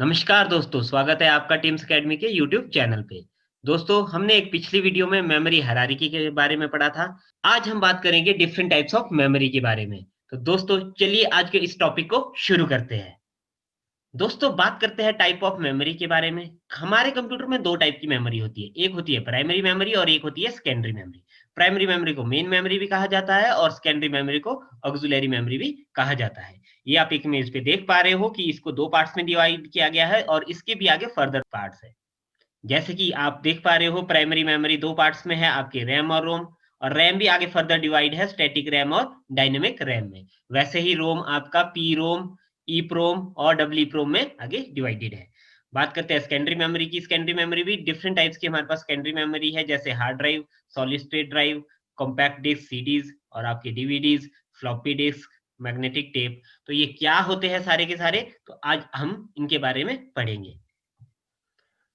नमस्कार दोस्तों, स्वागत है आपका टीम्स अकेडमी के यूट्यूब चैनल पे। दोस्तों, हमने एक पिछली वीडियो में मेमोरी हायरार्की के बारे में पढ़ा था। आज हम बात करेंगे डिफरेंट टाइप्स ऑफ मेमोरी के बारे में। तो दोस्तों, चलिए आज के इस टॉपिक को शुरू करते हैं। दोस्तों, बात करते हैं टाइप ऑफ मेमोरी के बारे में। हमारे कंप्यूटर में 2 टाइप की मेमोरी होती है। एक होती है प्राइमरी मेमोरी और एक होती है सेकेंडरी मेमोरी। प्राइमरी मेमोरी को मेन मेमोरी भी कहा जाता है और सेकेंडरी मेमोरी को ऑक्सिलरी मेमोरी भी कहा जाता है। ये आप एक इमेज पे देख पा रहे हो कि इसको 2 पार्ट्स में डिवाइड किया गया है और इसके भी आगे फर्दर पार्ट्स है। जैसे कि आप देख पा रहे हो, प्राइमरी मेमोरी 2 पार्ट्स में है, आपके रैम और रोम। और रैम भी आगे फर्दर डिवाइड है स्टैटिक रैम और डायनेमिक रैम में। वैसे ही रोम आपका पी रोम, ईप्रोम और डब्ल्यूईप्रोम में आगे डिवाइडेड है। बात करते हैं सेकेंडरी मेमोरी की। सेकेंडरी मेमोरी भी डिफरेंट टाइप्स की हमारे पास सेकेंडरी मेमोरी है, जैसे hard drive, solid state drive, compact disc CDs और आपके DVDs, floppy disk, magnetic tape. तो ये क्या होते हैं सारे के सारे, तो आज हम इनके बारे में पढ़ेंगे।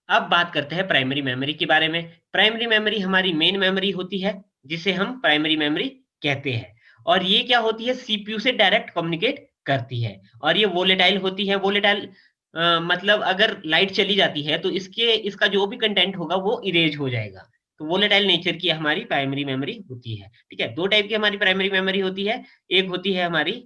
अब बात करते हैं प्राइमरी मेमोरी के बारे में। प्राइमरी मेमोरी हमारी मेन मेमोरी होती है, जिसे हम प्राइमरी मेमोरी कहते हैं। और ये क्या होती है, सीपीयू से डायरेक्ट कम्युनिकेट करती है। और ये वोलेटाइल होती है। वोलेटाइल मतलब अगर लाइट चली जाती है तो इसका जो भी कंटेंट होगा वो इरेज हो जाएगा। तो वोलेटाइल नेचर की हमारी प्राइमरी मेमोरी होती है। ठीक है, 2 टाइप की हमारी प्राइमरी मेमोरी होती है। एक होती है हमारी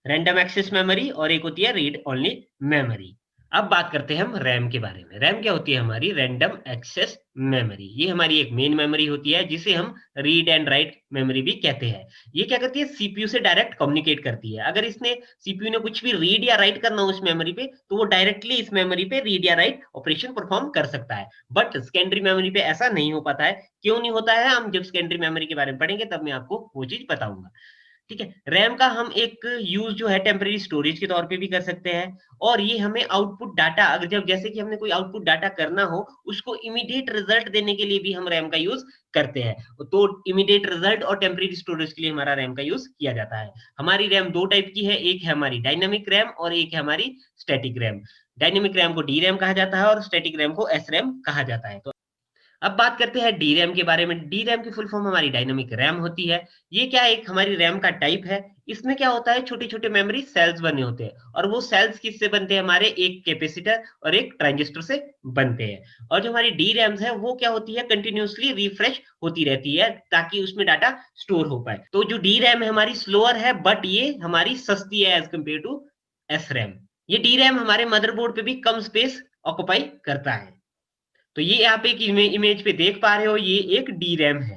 रैंडम एक्सेस मेमोरी और एक होती है रीड ओनली मेमोरी। अब बात करते हैं हम रैम के बारे में। रैम क्या होती है, हमारी रैंडम एक्सेस मेमोरी। ये हमारी एक मेन मेमोरी होती है, जिसे हम रीड एंड राइट मेमोरी भी कहते हैं। ये क्या करती है, सीपीयू से डायरेक्ट कम्युनिकेट करती है। अगर इसने सीपीयू ने कुछ भी रीड या राइट करना हो उस मेमोरी पे, तो वो डायरेक्टली इस मेमोरी पे रीड या राइट ऑपरेशन परफॉर्म कर सकता है। बट सेकेंडरी मेमोरी पे ऐसा नहीं हो पाता है। क्यों नहीं होता है, हम जब सेकेंडरी मेमोरी के बारे में पढ़ेंगे तब मैं आपको वो चीज बताऊंगा। ठीक है, रैम का हम एक यूज जो है टेम्परेरी स्टोरेज के तौर पे भी कर सकते हैं। और ये हमें आउटपुट डाटा, अगर जब जैसे कि हमने कोई आउटपुट डाटा करना हो, उसको इमीडिएट रिजल्ट देने के लिए भी हम रैम का यूज करते हैं। तो इमीडिएट रिजल्ट और टेम्परेरी स्टोरेज के लिए हमारा रैम का यूज किया जाता है। हमारी रैम 2 टाइप की है, एक है हमारी डायनेमिक रैम और एक है हमारी स्टैटिक रैम। डायनेमिक रैम को डी रैम कहा जाता है और स्टैटिक रैम को एस रैम कहा जाता है। तो अब बात करते हैं डी रैम के बारे में। डी रैम की फुल फॉर्म हमारी डायनामिक रैम होती है। ये क्या है, एक हमारी रैम का टाइप है। इसमें क्या होता है, छोटे छोटे मेमोरी सेल्स बने होते हैं। और वो सेल्स किससे बनते हैं, हमारे एक कैपेसिटर और एक ट्रांजिस्टर से बनते हैं। और जो हमारी डी रैम्स है वो क्या होती है, कंटिन्यूअसली रिफ्रेश होती रहती है ताकि उसमें डाटा स्टोर हो पाए। तो जो डी रैम है हमारी स्लोअर है, बट ये हमारी सस्ती है as compare to S RAM. ये डी रैम हमारे मदरबोर्ड पे भी कम स्पेस ऑक्युपाई करता है। तो ये आप एक इमेज पे देख पा रहे हो, ये एक डी रैम है।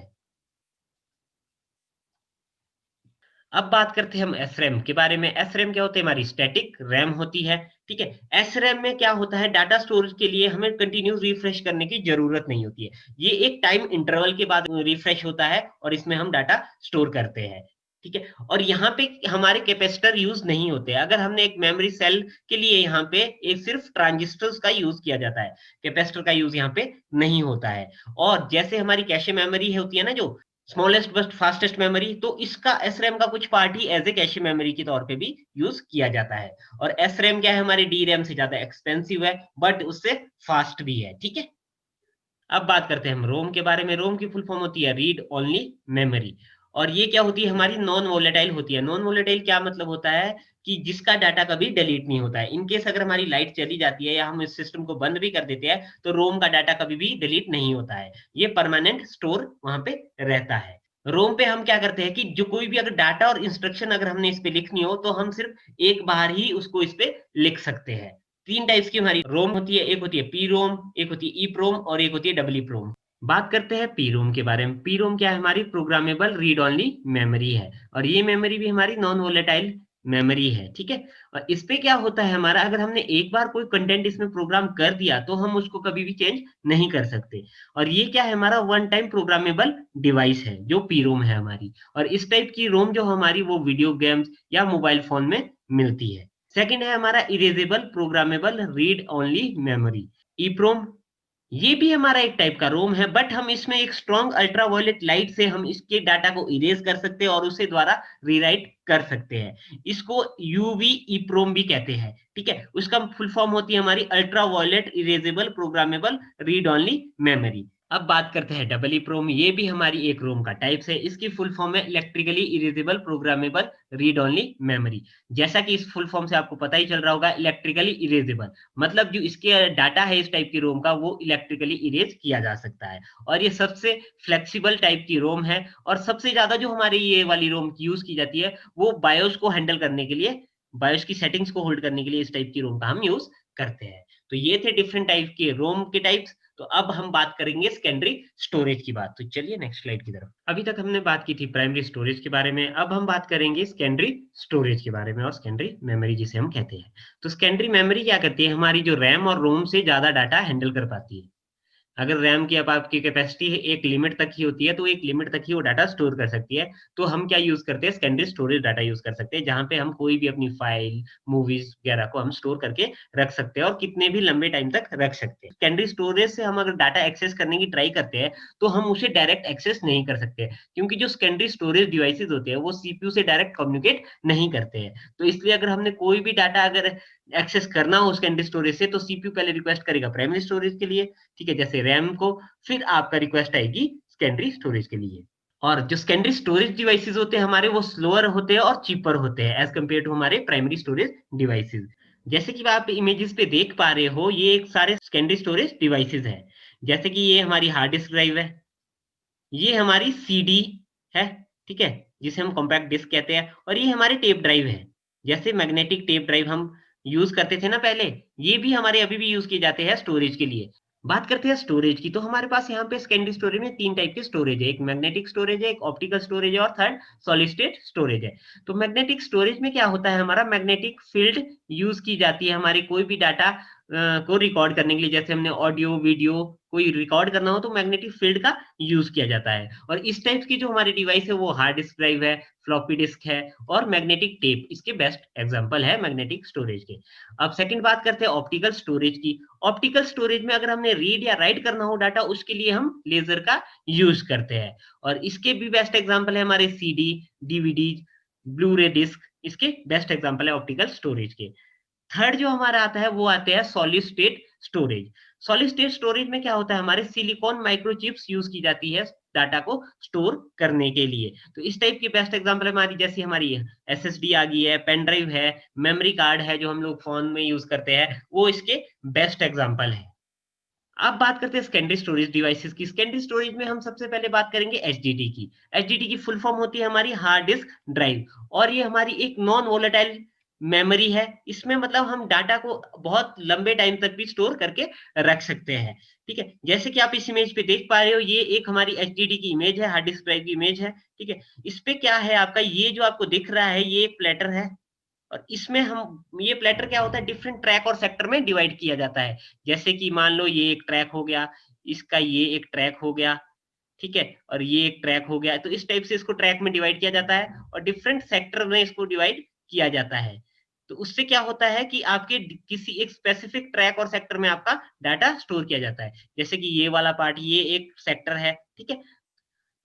अब बात करते हैं हम एस रैम के बारे में। एस रैम क्या होता है, हमारी स्टैटिक रैम होती है। ठीक है, एस रैम में क्या होता है, डाटा स्टोरेज के लिए हमें कंटिन्यूस रिफ्रेश करने की जरूरत नहीं होती है। ये एक टाइम इंटरवल के बाद रिफ्रेश होता है और इसमें हम डाटा स्टोर करते हैं। ठीक है, और यहाँ पे हमारे कैपेसिटर यूज नहीं होते। अगर हमने एक मेमोरी सेल के लिए यहाँ पे एक सिर्फ ट्रांजिस्टर्स का यूज किया जाता है, कैपेसिटर का यूज यहाँ पे नहीं होता है। और जैसे हमारी कैशे मेमोरी होती है ना, जो स्मॉलेस्ट बस्ट फास्टेस्ट मेमोरी, तो इसका एसरैम का कुछ पार्ट ही एज ए कैशे मेमोरी के तौर पे भी यूज किया जाता है। और एसरैम क्या है, हमारी डी रैम से ज्यादा एक्सपेंसिव है, बट उससे फास्ट भी है। ठीक है, अब बात करते हैं हम रोम के बारे में। रोम की फुल फॉर्म होती है रीड ओनली मेमोरी। और ये क्या होती है, हमारी नॉन वोलेटाइल होती है। नॉन वोलेटाइल क्या मतलब होता है, कि जिसका डाटा कभी डिलीट नहीं होता है। इनकेस अगर हमारी लाइट चली जाती है या हम इस सिस्टम को बंद भी कर देते हैं, तो रोम का डाटा कभी भी डिलीट नहीं होता है। ये परमानेंट स्टोर वहां पे रहता है। रोम पे हम क्या करते हैं कि जो कोई भी अगर डाटा और इंस्ट्रक्शन अगर हमने इस पे लिखनी हो, तो हम सिर्फ एक बार ही उसको इस पे लिख सकते हैं। 3 टाइप्स की हमारी रोम होती है, एक होती है पी रोम, एक होती है ई प्रोम और एक होती है डब्ल्यू प्रोम। बात करते हैं पी रोम के बारे में। पी रोम क्या है, हमारी प्रोग्रामेबल रीड ओनली मेमोरी है। और ये मेमोरी भी हमारी नॉन वोलेटाइल मेमोरी है। ठीक है, और इस पे क्या होता है हमारा, अगर हमने एक बार कोई कंटेंट इसमें प्रोग्राम कर दिया तो हम उसको कभी भी चेंज नहीं कर सकते। और ये क्या है, हमारा वन टाइम प्रोग्रामेबल डिवाइस है जो पी रोम है हमारी। और इस टाइप की रोम जो हमारी वो वीडियो गेम्स या मोबाइल फोन में मिलती है। सेकंड है हमारा erasable programmable read only memory, EPROM. ये भी हमारा एक टाइप का रोम है, बट हम इसमें एक स्ट्रॉन्ग अल्ट्रावायलेट लाइट से हम इसके डाटा को इरेज कर सकते हैं और उसे द्वारा रीराइट कर सकते हैं। इसको यूवी ईप्रोम भी कहते हैं। ठीक है, उसका फुल फॉर्म होती है हमारी ultraviolet erasable programmable read only memory. अब बात करते हैं डबल ईप्रोम। ये भी हमारी एक रोम का टाइप्स है। इसकी फुल फॉर्म है electrically erasable programmable read only memory. जैसा कि इस फुल फॉर्म से आपको पता ही चल रहा होगा, इलेक्ट्रिकली इरेजेबल मतलब जो इसके डाटा है इस टाइप की रोम का, वो इलेक्ट्रिकली इरेज किया जा सकता है। और ये सबसे फ्लेक्सिबल टाइप की रोम है। और सबसे ज्यादा जो हमारी ये वाली रोम यूज की जाती है वो बायोस को हैंडल करने के लिए, बायोस की सेटिंग्स को होल्ड करने के लिए इस टाइप की रोम का हम यूज करते हैं। तो ये थे डिफरेंट टाइप के रोम के टाइप्स। तो अब हम बात करेंगे सेकेंडरी स्टोरेज की बात। तो चलिए नेक्स्ट स्लाइड की तरफ। अभी तक हमने बात की थी प्राइमरी स्टोरेज के बारे में, अब हम बात करेंगे सेकेंडरी स्टोरेज के बारे में और सेकेंडरी मेमोरी जिसे हम कहते हैं। तो सेकेंडरी मेमोरी क्या करती है, हमारी जो रैम और रोम से ज्यादा डाटा हैंडल कर पाती है। अगर रैम की अब आपकी कैपेसिटी एक लिमिट तक ही होती है, तो एक लिमिट तक ही वो डाटा स्टोर कर सकती है। तो हम क्या यूज करते हैं, सेकेंडरी स्टोरेज डाटा यूज कर सकते हैं, जहां पे हम कोई भी अपनी फाइल, मूवीज वगैरह को हम स्टोर करके रख सकते हैं और कितने भी लंबे टाइम तक रख सकते हैं। सेकेंडरी स्टोरेज से हम अगर डाटा एक्सेस करने की ट्राई करते हैं तो हम उसे डायरेक्ट एक्सेस नहीं कर सकते, क्योंकि जो सेकेंडरी स्टोरेज डिवाइसेज होते हैं वो सीपीयू से डायरेक्ट कम्युनिकेट नहीं करते हैं। तो इसलिए अगर हमने कोई भी डाटा अगर एक्सेस करना हो सेकेंडरी स्टोरेज से, तो सीपीयू पहले रिक्वेस्ट करेगा प्राइमरी स्टोरेज के लिए, ठीक है, जैसे रैम को, फिर आपका रिक्वेस्ट आएगी सेकेंडरी स्टोरेज के लिए। और जो सेकेंडरी स्टोरेज डिवाइसेस होते हैं हमारे, वो स्लोअर होते हैं और चीपर होते हैं एज कम्पेयर टू हमारे प्राइमरी स्टोरेज डिवाइसेस। जैसे कि आप इमेजेस पे देख पा रहे हो, ये एक सारे सेकेंडरी स्टोरेज डिवाइसेस हैं। जैसे कि ये हमारी हार्ड डिस्क ड्राइव है, ये हमारी सीडी है, ठीक है, जिसे हम कॉम्पैक्ट डिस्क कहते हैं, और ये हमारी टेप ड्राइव है। जैसे मैग्नेटिक टेप ड्राइव हम यूज करते थे ना पहले, ये भी हमारे अभी भी यूज किए जाते हैं स्टोरेज के लिए। बात करते हैं स्टोरेज की, तो हमारे पास यहाँ पे सेकेंडरी स्टोरेज में तीन टाइप की स्टोरेज है, एक मैग्नेटिक स्टोरेज है, एक ऑप्टिकल स्टोरेज है, और थर्ड सॉलिड स्टेट स्टोरेज है। तो मैग्नेटिक स्टोरेज में क्या होता है, हमारा मैग्नेटिक फील्ड यूज की जाती है हमारी कोई भी डाटा को रिकॉर्ड करने के लिए। जैसे हमने ऑडियो वीडियो कोई रिकॉर्ड करना हो तो मैग्नेटिक फील्ड का यूज किया जाता है। और इस टाइप की जो हमारी डिवाइस है वो हार्ड डिस्क ड्राइव है, फ्लॉपी डिस्क है, और मैग्नेटिक टेप इसके बेस्ट एग्जांपल है मैग्नेटिक स्टोरेज के। अब सेकंड बात करते हैं ऑप्टिकल स्टोरेज की। ऑप्टिकल स्टोरेज में अगर हमने रीड या राइट करना हो डाटा, उसके लिए हम लेजर का यूज करते हैं। और इसके भी बेस्ट एग्जांपल है हमारे सीडी, डीवीडी, ब्लू रे डिस्क, इसके बेस्ट एग्जांपल है ऑप्टिकल स्टोरेज के। थर्ड जो हमारा आता है वो आते हैं solid state storage. Solid state storage में क्या होता है, हमारे सिलिकॉन माइक्रोचिप्स यूज की जाती है डाटा को स्टोर करने के लिए। तो इस टाइप की बेस्ट एग्जांपल हमारी, जैसी हमारी एसएसडी आ गई है, पेन ड्राइव है, मेमोरी कार्ड है जो हम लोग फोन में यूज करते हैं, वो इसके बेस्ट एग्जांपल है। अब बात करते हैं सेकेंडरी स्टोरेज डिवाइसेस की। सेकेंडरी स्टोरेज में हम सबसे पहले बात करेंगे एचडीडी की। एचडीडी की फुल फॉर्म होती है हमारी हार्ड डिस्क ड्राइव, और ये हमारी एक नॉन वोलेटाइल मेमोरी है। इसमें मतलब हम डाटा को बहुत लंबे टाइम तक भी स्टोर करके रख सकते हैं, ठीक है। जैसे कि आप इस इमेज पे देख पा रहे हो, ये एक हमारी एचडीडी की इमेज है, हार्ड डिस्क ड्राइव की इमेज है, ठीक है। इस पे क्या है आपका, ये जो आपको दिख रहा है ये एक प्लेटर है, और इसमें हम ये प्लेटर क्या होता है, डिफरेंट ट्रैक और सेक्टर में डिवाइड किया जाता है। जैसे कि मान लो ये एक ट्रैक हो गया, इसका ये एक ट्रैक हो गया, ठीक है, और ये एक ट्रैक हो गया। तो इस टाइप से इसको ट्रैक में डिवाइड किया जाता है और डिफरेंट सेक्टर में इसको डिवाइड किया जाता है। तो उससे क्या होता है कि आपके किसी एक स्पेसिफिक ट्रैक और सेक्टर में आपका डाटा स्टोर किया जाता है। जैसे कि ये वाला पार्ट ये एक सेक्टर है, ठीक है।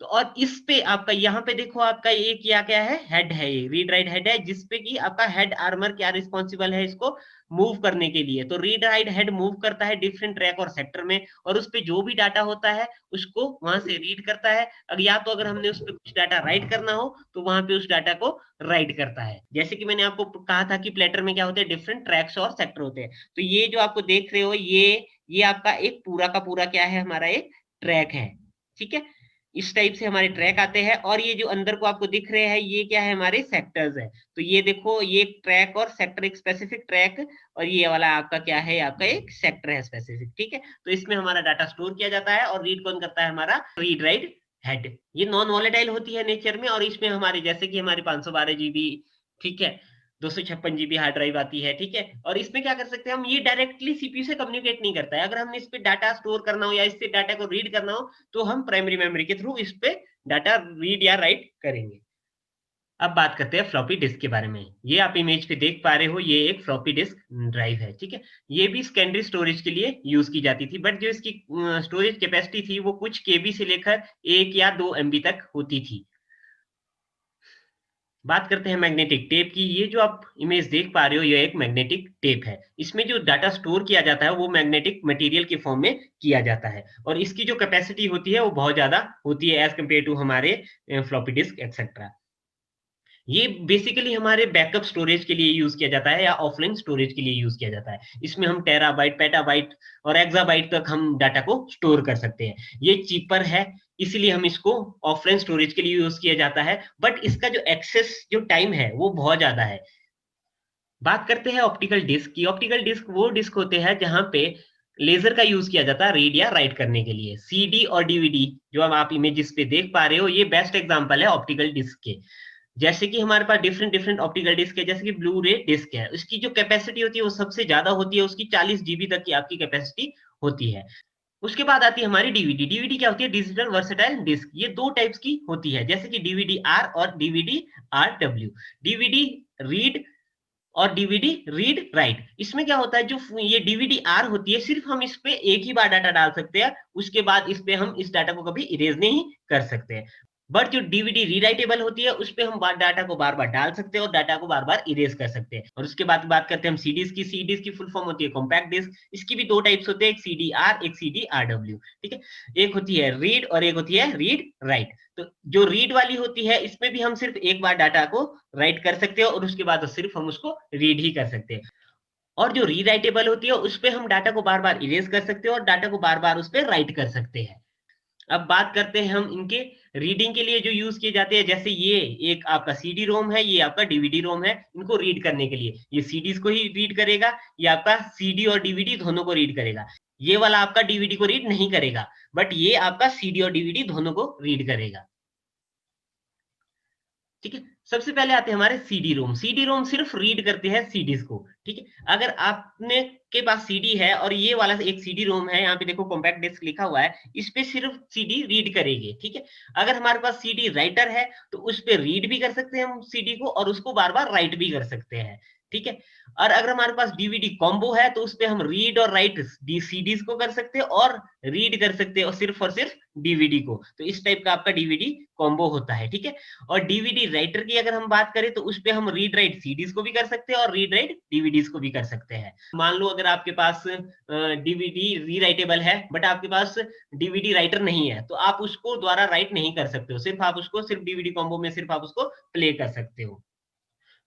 तो और इस पे आपका यहाँ पे देखो, आपका ये क्या क्या है, हेड है, ये रीड राइट हेड है, जिसपे कि आपका हेड आर्मर क्या रिस्पॉन्सिबल है इसको मूव करने के लिए। तो रीड राइट हेड मूव करता है डिफरेंट ट्रैक और सेक्टर में, और उस पे जो भी डाटा होता है उसको वहां से रीड करता है। अब या तो अगर हमने उस पे कुछ डाटा राइट करना हो तो वहां पे उस डाटा को राइट करता है। जैसे कि मैंने आपको कहा था कि प्लेटर में क्या होते हैं, डिफरेंट ट्रैक्स और सेक्टर होते हैं। तो ये जो आपको देख रहे हो, ये आपका एक पूरा का पूरा क्या है, हमारा एक ट्रैक है, ठीक है। इस टाइप से हमारे ट्रैक आते हैं, और ये जो अंदर को आपको दिख रहे हैं ये क्या है, हमारे सेक्टर्स है। तो ये देखो, ये ट्रैक और सेक्टर, एक स्पेसिफिक ट्रैक, और ये वाला आपका क्या है, आपका एक सेक्टर है स्पेसिफिक, ठीक है। तो इसमें हमारा डाटा स्टोर किया जाता है, और रीड कौन करता है, हमारा रीड राइट हेड। ये नॉन वॉलेटाइल होती है नेचर में, और इसमें हमारे जैसे कि हमारी 512 GB, ठीक है, 256 GB हार्ड ड्राइव आती है, ठीक है। और इसमें क्या कर सकते हैं हम, ये डायरेक्टली सीपीयू से कम्युनिकेट नहीं करता है। अगर हमने इस पे डाटा स्टोर करना हो या इससे डाटा को रीड करना हो, तो हम प्राइमरी मेमोरी के थ्रू इस पे डाटा रीड या राइट करेंगे। अब बात करते हैं फ्लॉपी डिस्क के बारे में। ये आप इमेज पे देख पा रहे हो, ये एक फ्लॉपी डिस्क ड्राइव है, ठीक है। ये भी सेकेंडरी स्टोरेज के लिए यूज की जाती थी, बट जो इसकी स्टोरेज कैपेसिटी थी वो कुछ केबी से लेकर 1 या 2 MB तक होती थी। बात करते हैं मैग्नेटिक टेप की। ये जो आप इमेज देख पा रहे हो, ये एक मैग्नेटिक टेप है। इसमें जो डाटा स्टोर किया जाता है वो मैग्नेटिक मटेरियल की फॉर्म में किया जाता है, और इसकी जो कैपेसिटी होती है वो बहुत ज्यादा होती है एज कम्पेयर टू हमारे फ्लॉपी डिस्क एक्सेट्रा। ये बेसिकली हमारे बैकअप स्टोरेज के लिए यूज किया जाता है या ऑफलाइन स्टोरेज के लिए यूज किया जाता है। इसमें हम टेराबाइट, पेटाबाइट और एक्साबाइट तक हम डाटा को स्टोर कर सकते हैं। ये चीपर है, इसीलिए हम इसको ऑफलाइन स्टोरेज के लिए यूज किया जाता है, बट इसका जो एक्सेस जो टाइम है वो बहुत ज्यादा है। बात करते हैं ऑप्टिकल डिस्क की। ऑप्टिकल डिस्क वो डिस्क होते हैं जहां पे लेजर का यूज किया जाता है रीड या राइट करने के लिए। सीडी और डीवीडी जो अब आप इमेजेस पे देख पा रहे हो, ये बेस्ट एग्जांपल है ऑप्टिकल डिस्क के। जैसे कि हमारे पास डिफरेंट डिफरेंट ऑप्टिकल डिस्क है, जैसे कि ब्लू रे डिस्क है, उसकी जो कैपेसिटी होती है वो सबसे ज्यादा होती है, उसकी 40 जीबी तक की आपकी कैपेसिटी होती है। उसके बाद आती है हमारी डीवीडी। डीवीडी क्या होती है? Digital versatile disc. ये दो टाइप्स की होती है, जैसे कि डीवीडी आर और DVD R W. DVD read और डीवीडी रीड राइट। इसमें क्या होता है, जो ये डीवीडी आर होती है, सिर्फ हम इस पे एक ही बार डाटा डाल सकते हैं, उसके बाद इस पे हम इस डाटा को कभी इरेज नहीं कर सकते हैं। बट जो डीवीडी रीराइटेबल होती है, उस पे हम डाटा को बार बार डाल सकते हैं और डाटा को बार बार इरेज कर सकते हैं। और उसके बाद बात करते हैं हम सीडीज की। सीडीज की फुल फॉर्म होती है कॉम्पैक्ट डिस्क। इसकी भी दो टाइप्स होते हैं, एक सीडी आर, एक सीडी आर डब्ल्यू। ठीक है, एक होती है रीड और एक होती है रीड राइट। तो जो रीड वाली होती है, इसमें भी हम सिर्फ एक बार डाटा को राइट कर सकते हैं और उसके बाद तो सिर्फ हम उसको रीड ही कर सकते हैं। और जो रीराइटेबल होती है, उस पे हम डाटा को बार बार इरेज कर सकते हैं और डाटा को बार बार उस पर राइट कर सकते हैं। अब बात करते हैं हम इनके रीडिंग के लिए जो यूज किए जाते हैं। जैसे ये एक आपका सीडी रोम है, ये आपका डीवीडी रोम है। इनको रीड करने के लिए ये सीडीज को ही रीड करेगा, ये आपका सीडी और डीवीडी दोनों को रीड करेगा। ये वाला आपका डीवीडी को रीड नहीं करेगा, बट ये आपका सीडी और डीवीडी दोनों को रीड करेगा। ठीक है, सबसे पहले आते हैं हमारे सीडी रोम। सीडी रोम सिर्फ रीड करते हैं सीडीज को। ठीक है, अगर आपने के पास सीडी है और ये वाला एक सीडी रोम है, यहाँ पे देखो कॉम्पैक्ट डिस्क लिखा हुआ है, इस पे सिर्फ सीडी रीड करेगी। ठीक है, अगर हमारे पास सीडी राइटर है तो उस पे रीड भी कर सकते हैं हम सीडी को और उसको बार बार राइट भी कर सकते हैं। ठीक है, और अगर हमारे पास डीवीडी कॉम्बो है तो उस पे हम रीड और राइट सीडीज को कर सकते हैं और रीड कर सकते हैं और सिर्फ डीवीडी को। तो इस टाइप का आपका डीवीडी कॉम्बो होता है। ठीक है, और डीवीडी राइटर की अगर हम बात करें तो उस पे हम रीड राइट सीडीज को भी कर सकते हैं और रीड राइट डीवीडीज को भी कर सकते हैं। मान लो अगर आपके पास डीवीडी रीराइटेबल है बट आपके पास डीवीडी राइटर नहीं है, तो आप उसको द्वारा राइट नहीं कर सकते हो, सिर्फ आप उसको सिर्फ डीवीडी कॉम्बो में सिर्फ आप उसको प्ले कर सकते हो।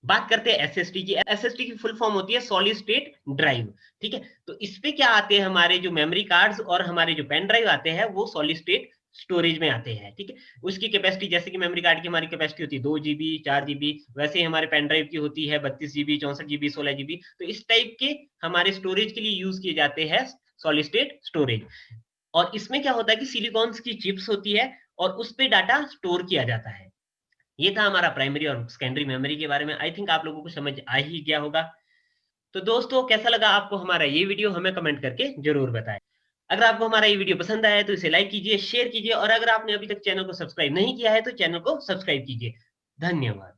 बात करते हैं एसएसडी की। एसएसडी की फुल फॉर्म होती है सॉलिड स्टेट ड्राइव। ठीक है, तो इस पे क्या आते हैं, हमारे जो मेमोरी कार्ड्स और हमारे जो पेन ड्राइव आते हैं वो सॉलिड स्टेट स्टोरेज में आते हैं। ठीक है, उसकी कैपेसिटी जैसे कि मेमोरी कार्ड की हमारी कैपेसिटी होती है 2 GB 4 GB, वैसे ही हमारे पेन ड्राइव की होती है 32 GB 64 GB 16 GB। तो इस टाइप के हमारे स्टोरेज के लिए यूज किए जाते हैं सॉलिड स्टेट स्टोरेज। और इसमें क्या होता है कि सिलिकॉन्स की चिप्स होती है और उस पे डाटा स्टोर किया जाता है। ये था हमारा प्राइमरी और सेकेंडरी मेमोरी के बारे में। आई थिंक आप लोगों को समझ आ ही गया होगा। तो दोस्तों, कैसा लगा आपको हमारा ये वीडियो, हमें कमेंट करके जरूर बताएं। अगर आपको हमारा ये वीडियो पसंद आया है तो इसे लाइक कीजिए, शेयर कीजिए, और अगर आपने अभी तक चैनल को सब्सक्राइब नहीं किया है तो चैनल को सब्सक्राइब कीजिए। धन्यवाद।